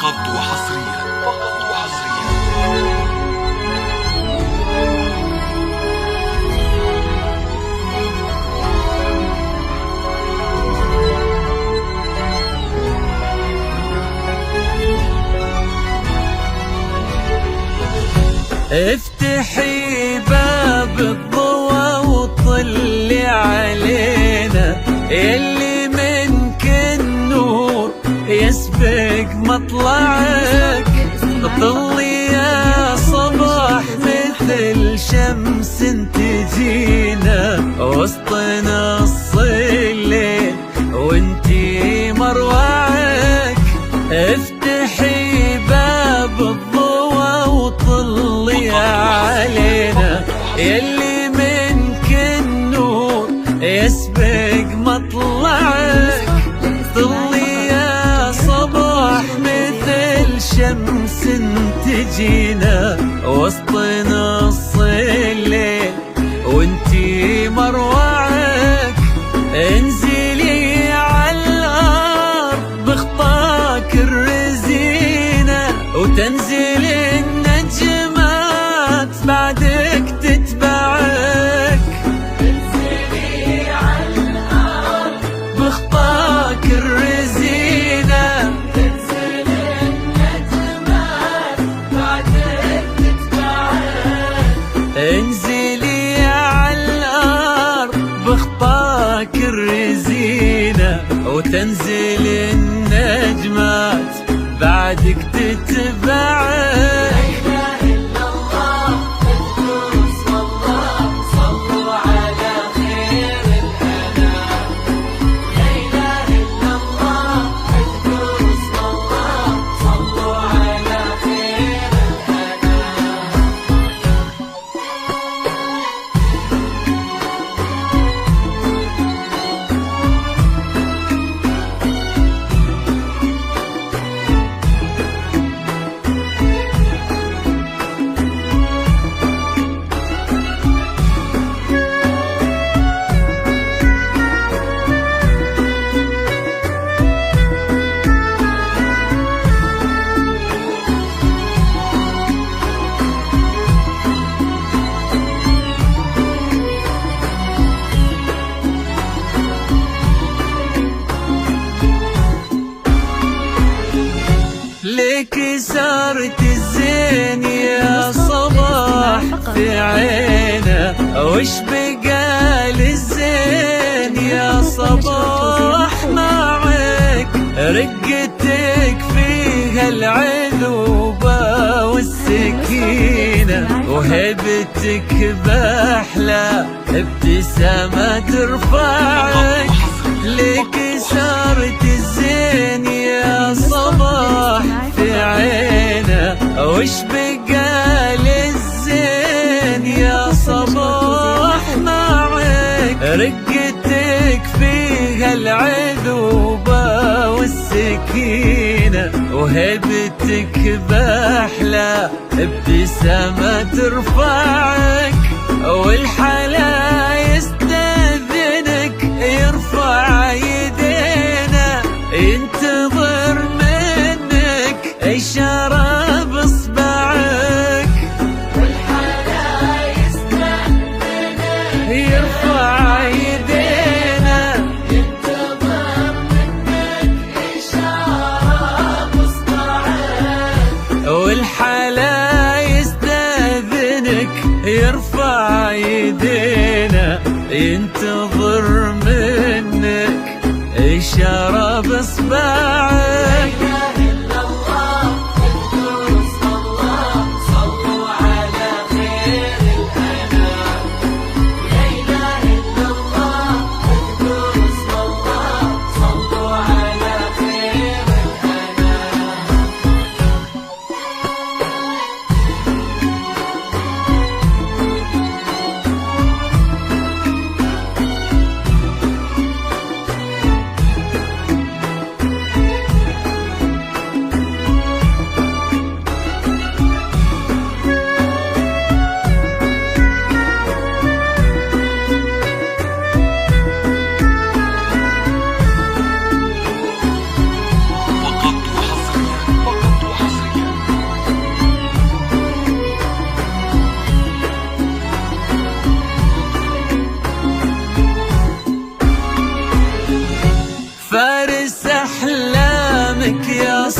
فقط وحصريا. افتحي باب الضوى وطلي علينا، يلي منك النور يسبق مطلعك. طلي يا صباح مثل شمس تجينا وسط نص الليل وانتي مروعك. افتحي باب الضوى وطلي علينا، يلي منك النور يسبق مطلعك. طلي يا صباح مثل شمس تجينا وسط نص الليل وانتي مروعك. انزلي عالارض بخطاك الرزينة وتنزلي النجمات بعدك تتبعك. انزلي عالارض بخطاك الرزينة تنزلي النجمات بعدك تتبعك. انزلي عالارض بخطاك الرزينة وتنزل النجمات بعدك تتبعك. ليك صارت الزين يا صباح في عينه، وش بقال الزين يا صباح معك. رقتك فيها العذوبة والسكينة وهبتك بأحلى ابتسامة ترفعك. ليك صارت الزين يا صباح في عينه، وش بقال الزين يا صباح معك. رقتك فيها العذوبة والسكينة وهبتك بأحلى ابتسامة ترفعك. والحلا يستأذنك يرفع يدينا، ينتظر منك إشارة بإصبعك. والحلا يستأذنك يرفع يدينا، ينتظر منك إشارة بإصبعك. والحلا يستأذنك يرفع يدينا، ينتظر منك إشارة بإصبعك.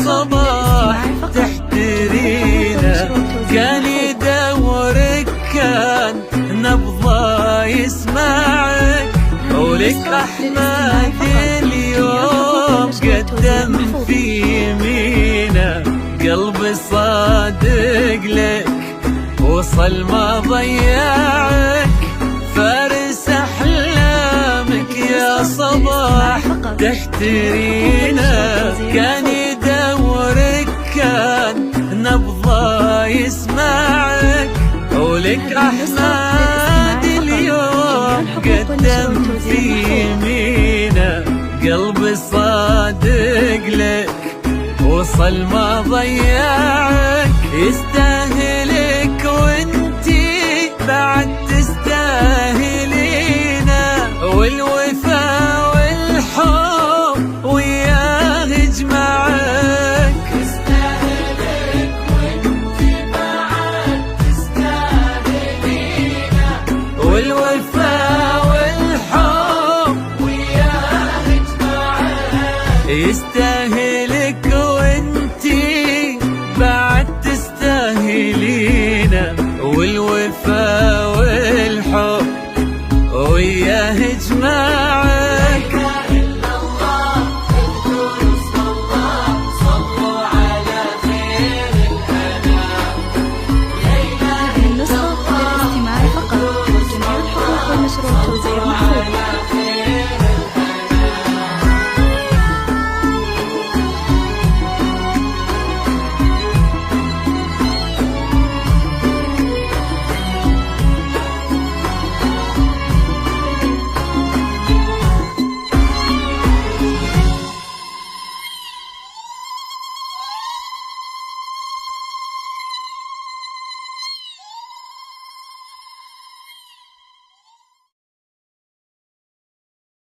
صباح تحترينا، كان يدورك كان نبضه يسمعك، ولك أحمد اليوم قدم في يمينه، قلبي صادق لك وصل ما ضيعك، فارس أحلامك يا صباح تحترينا، كان يدورك كان نبضه يسمعك، ولك أحمد اليوم قدم في يمينه، قلبي صادق لك وصل ما ضيعك، يستاهلك وانتي بعد تستاهلينا، والوفا والحب وياه يجمعك، يستاهلك وانتي بعد تستاهلينا، والوفا والحب وياه يجمعك،